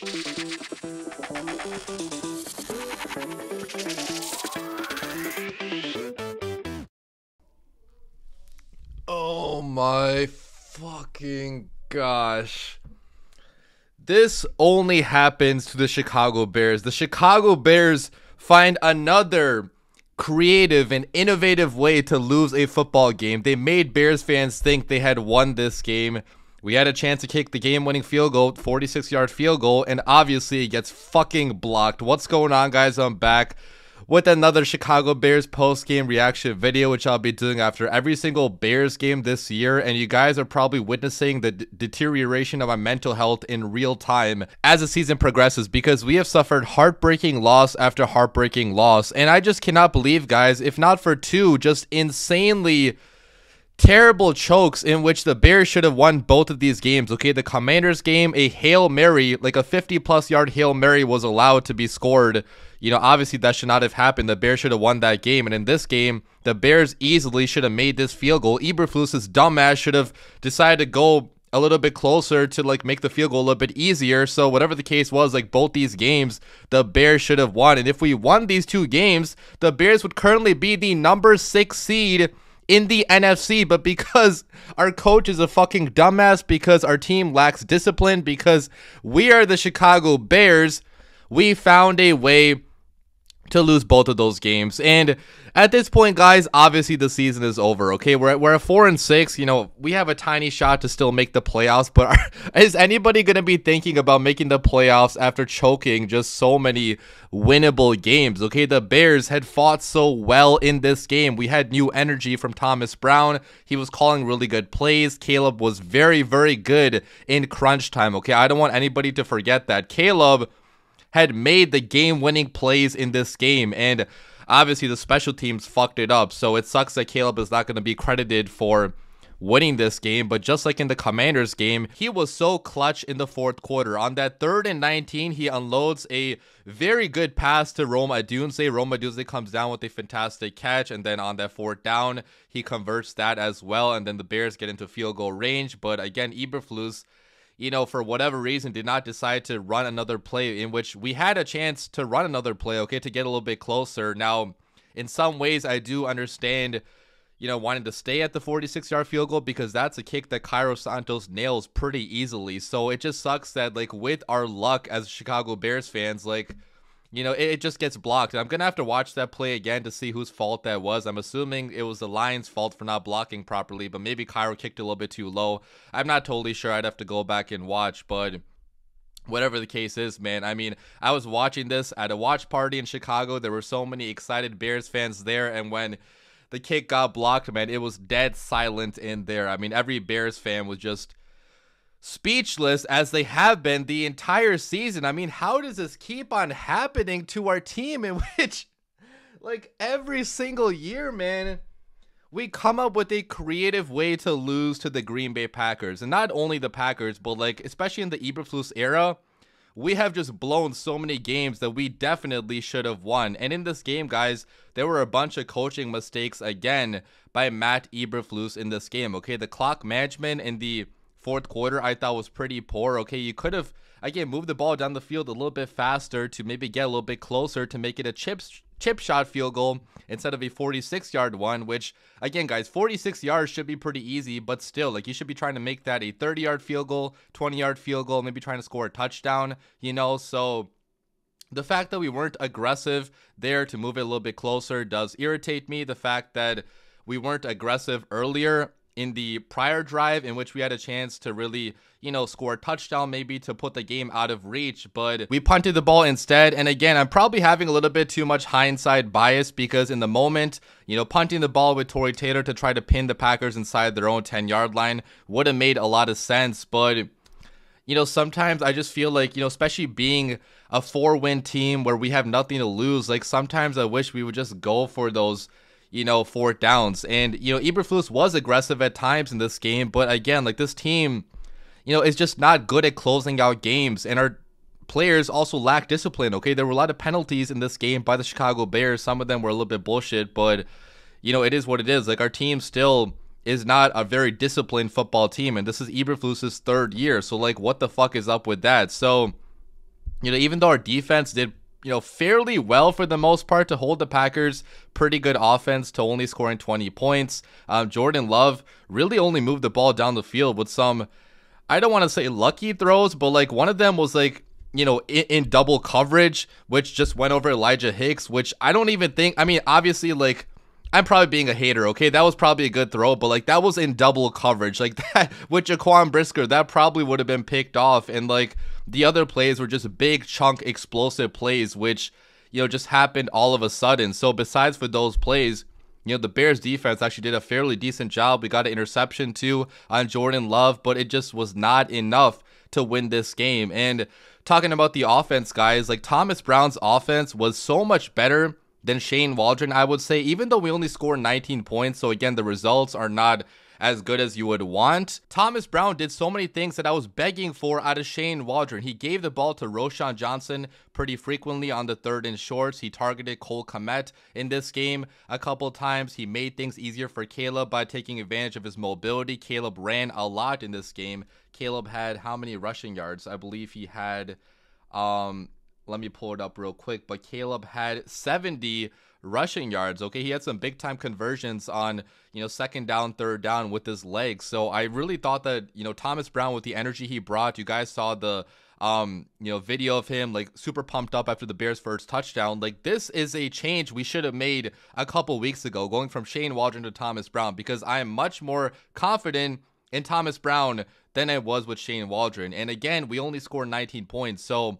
Oh my fucking gosh. This only happens to the Chicago Bears. The Chicago Bears find another creative and innovative way to lose a football game. They made Bears fans think they had won this game. We had a chance to kick the game-winning field goal, 46-yard field goal, and obviously it gets fucking blocked. What's going on, guys? I'm back with another Chicago Bears post-game reaction video, which I'll be doing after every single Bears game this year, and you guys are probably witnessing the deterioration of my mental health in real time as the season progresses, because we have suffered heartbreaking loss after heartbreaking loss, and I just cannot believe, guys, if not for two just insanely terrible chokes in which the Bears should have won both of these games. Okay, the Commanders game, a Hail Mary, like a 50-plus yard Hail Mary was allowed to be scored. You know, obviously that should not have happened. The Bears should have won that game. And in this game, the Bears easily should have made this field goal. Eberflus' dumbass should have decided to go a little bit closer to like make the field goal a little bit easier. So whatever the case was, like both these games, the Bears should have won. And if we won these two games, the Bears would currently be the number 6 seed in the NFC, but because our coach is a fucking dumbass, because our team lacks discipline, because we are the Chicago Bears, we found a way to lose both of those games. And at this point, guys, obviously the season is over. Okay, we're at 4-6. You know, we have a tiny shot to still make the playoffs, but is anybody gonna be thinking about making the playoffs after choking just so many winnable games? Okay, the Bears had fought so well in this game. We had new energy from Thomas Brown. He was calling really good plays. Caleb was very, very good in crunch time. Okay, I don't want anybody to forget that Caleb had made the game-winning plays in this game, and obviously the special teams fucked it up, so it sucks that Caleb is not going to be credited for winning this game. But just like in the Commanders game, he was so clutch in the fourth quarter. On that 3rd and 19, he unloads a very good pass to Rome Odunze. Rome Odunze comes down with a fantastic catch, and then on that 4th down, he converts that as well, and then the Bears get into field goal range. But again, Eberflus, you know, for whatever reason, did not decide to run another play, in which we had a chance to run another play, okay, to get a little bit closer. Now, in some ways, I do understand, you know, wanting to stay at the 46-yard field goal, because that's a kick that Cairo Santos nails pretty easily. So it just sucks that, like, with our luck as Chicago Bears fans, like, you know, it just gets blocked. And I'm going to have to watch that play again to see whose fault that was. I'm assuming it was the Lions' fault for not blocking properly, but maybe Cairo kicked a little bit too low. I'm not totally sure. I'd have to go back and watch, but whatever the case is, man, I mean, I was watching this at a watch party in Chicago. There were so many excited Bears fans there, and when the kick got blocked, man, it was dead silent in there. I mean, every Bears fan was just speechless, as they have been the entire season. I mean, how does this keep on happening to our team, in which, like, every single year, man, we come up with a creative way to lose to the Green Bay Packers? And not only the Packers, but, like, especially in the Eberflus era, we have just blown so many games that we definitely should have won. And in this game, guys, there were a bunch of coaching mistakes again by Matt Eberflus in this game. Okay, the clock management in the fourth quarter I thought was pretty poor. Okay, you could have, again, moved the ball down the field a little bit faster to maybe get a little bit closer to make it a chip shot field goal instead of a 46-yard one, which, again, guys, 46 yards should be pretty easy, but still, like, you should be trying to make that a 30-yard field goal, 20-yard field goal, maybe trying to score a touchdown, you know. So the fact that we weren't aggressive there to move it a little bit closer does irritate me. The fact that we weren't aggressive earlier in the prior drive, in which we had a chance to really, you know, score a touchdown, maybe to put the game out of reach, but we punted the ball instead. And again, I'm probably having a little bit too much hindsight bias, because in the moment, you know, punting the ball with Torrey Taylor to try to pin the Packers inside their own 10-yard line would have made a lot of sense. But, you know, sometimes I just feel like, you know, especially being a 4-win team where we have nothing to lose, like, sometimes I wish we would just go for those, you know, 4th downs. And, you know, Eberflus was aggressive at times in this game, but again, like, this team, you know, is just not good at closing out games, and our players also lack discipline. Okay, there were a lot of penalties in this game by the Chicago Bears. Some of them were a little bit bullshit, but, you know, it is what it is. Like, our team still is not a very disciplined football team, and this is Eberflus's 3rd year, so, like, what the fuck is up with that? So Even though our defense did, fairly well for the most part to hold the Packers, pretty good offense to only scoring 20 points. Jordan Love really only moved the ball down the field with some, I don't want to say lucky throws, but like one of them was like, in double coverage, which just went over Elijah Hicks, which I don't even think, I mean, obviously, like, I'm probably being a hater, okay? That was probably a good throw, but like that was in double coverage. Like that with Jaquan Brisker, that probably would have been picked off. And like the other plays were just big chunk explosive plays, which, just happened all of a sudden. So besides for those plays, the Bears defense actually did a fairly decent job. We got an interception too on Jordan Love, but it just was not enough to win this game. And talking about the offense, guys, like Thomas Brown's offense was so much better than Shane Waldron, I would say, even though we only scored 19 points. So again, the results are not as good as you would want. Thomas Brown did so many things that I was begging for out of Shane Waldron. He gave the ball to Roschon Johnson pretty frequently on the 3rd and shorts. He targeted Cole Kmet in this game a couple times. He made things easier for Caleb by taking advantage of his mobility. Caleb ran a lot in this game. Caleb had how many rushing yards? I believe he had, let me pull it up real quick, but Caleb had 70 rushing yards. Okay, he had some big time conversions on, 2nd down, 3rd down with his legs. So I really thought that, Thomas Brown, with the energy he brought, you guys saw the video of him like super pumped up after the Bears' first touchdown. Like, this is a change we should have made a couple weeks ago, going from Shane Waldron to Thomas Brown, because I am much more confident in Thomas Brown than I was with Shane Waldron. And again, we only scored 19 points. So,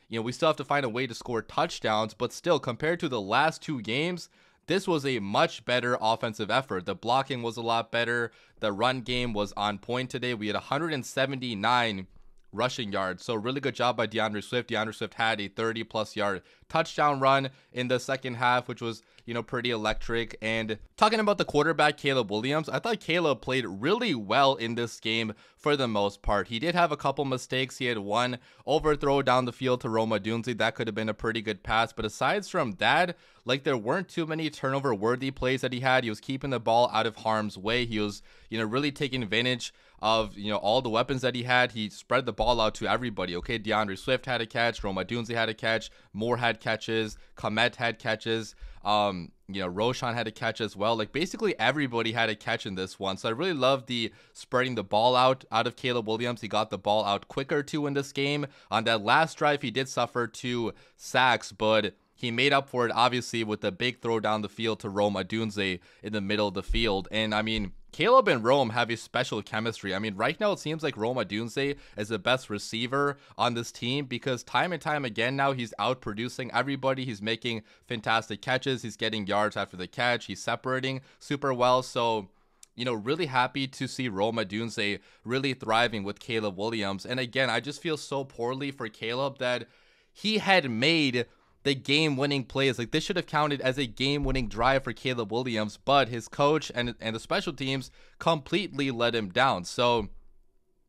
we still have to find a way to score touchdowns, but still, compared to the last 2 games, this was a much better offensive effort. The blocking was a lot better. The run game was on point today. We had 179 rushing yards. So really good job by DeAndre Swift. DeAndre Swift had a 30-plus yard touchdown run in the second half, which was, pretty electric. And talking about the quarterback, Caleb Williams, I thought Caleb played really well in this game for the most part. He did have a couple mistakes. He had one overthrow down the field to Roma Dunze. That could have been a pretty good pass. But aside from that, like, there weren't too many turnover-worthy plays that he had. He was keeping the ball out of harm's way. He was, really taking advantage of, all the weapons that he had. He spread the ball out to everybody. Okay, DeAndre Swift had a catch. Roma Dunze had a catch. Moore had catches. Kmet had catches. Roschon had a catch as well. Like, basically everybody had a catch in this one. So I really love the spreading the ball out of Caleb Williams. He got the ball out quicker too in this game. On that last drive, he did suffer 2 sacks, but he made up for it, obviously, with the big throw down the field to Roma Dunze in the middle of the field. And, I mean, Caleb and Rome have a special chemistry. I mean, right now it seems like Roma Dunze is the best receiver on this team, because time and time again now he's out-producing everybody. He's making fantastic catches. He's getting yards after the catch. He's separating super well. So, really happy to see Roma Dunze really thriving with Caleb Williams. And again, I just feel so poorly for Caleb that he had made the game-winning plays. Like, this should have counted as a game-winning drive for Caleb Williams, but his coach and the special teams completely let him down. So,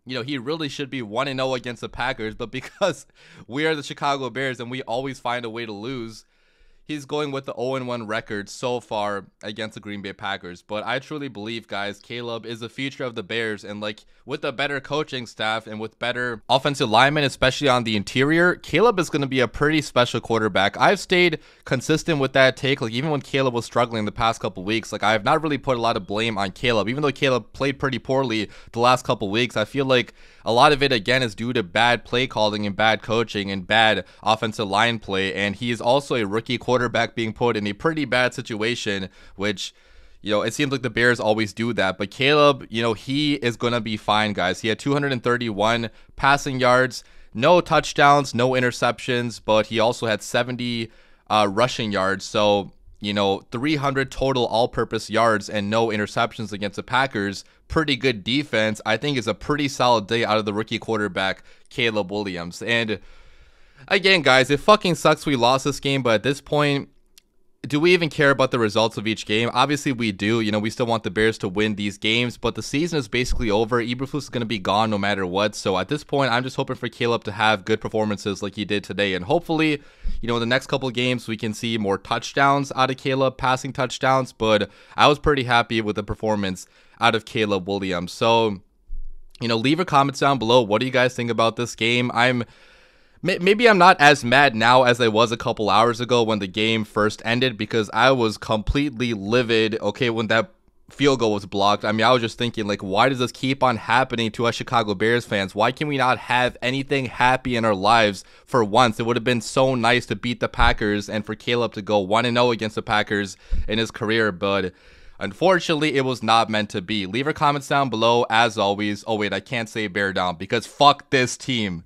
he really should be 1-0 against the Packers, but because we are the Chicago Bears and we always find a way to lose, he's going with the 0-1 record so far against the Green Bay Packers. But I truly believe, guys, Caleb is the future of the Bears. And, like, with a better coaching staff and with better offensive linemen, especially on the interior, Caleb is going to be a pretty special quarterback. I've stayed consistent with that take. Like, even when Caleb was struggling the past couple weeks, like, I have not really put a lot of blame on Caleb. Even though Caleb played pretty poorly the last couple weeks, I feel like a lot of it, again, is due to bad play calling and bad coaching and bad offensive line play. And he is also a rookie quarterback being put in a pretty bad situation, which, it seems like the Bears always do that. But Caleb, he is going to be fine, guys. He had 231 passing yards, no touchdowns, no interceptions, but he also had 70 rushing yards. So, 300 total all-purpose yards and no interceptions against the Packers. Pretty good defense. I think is a pretty solid day out of the rookie quarterback, Caleb Williams. And again, guys, it fucking sucks we lost this game, but at this point, do we even care about the results of each game? Obviously, we do. We still want the Bears to win these games, but the season is basically over. Eberflus is going to be gone no matter what. So at this point, I'm just hoping for Caleb to have good performances like he did today. And hopefully, in the next couple of games, we can see more touchdowns out of Caleb, passing touchdowns. But I was pretty happy with the performance out of Caleb Williams. So, leave your comments down below. What do you guys think about this game? I'm Maybe I'm not as mad now as I was a couple hours ago when the game first ended, because I was completely livid, okay, when that field goal was blocked. I mean, I was just thinking, like, why does this keep on happening to us Chicago Bears fans? Why can we not have anything happy in our lives for once? It would have been so nice to beat the Packers and for Caleb to go 1-0 against the Packers in his career, but unfortunately, it was not meant to be. Leave your comments down below, as always. Oh, wait, I can't say bear down because fuck this team.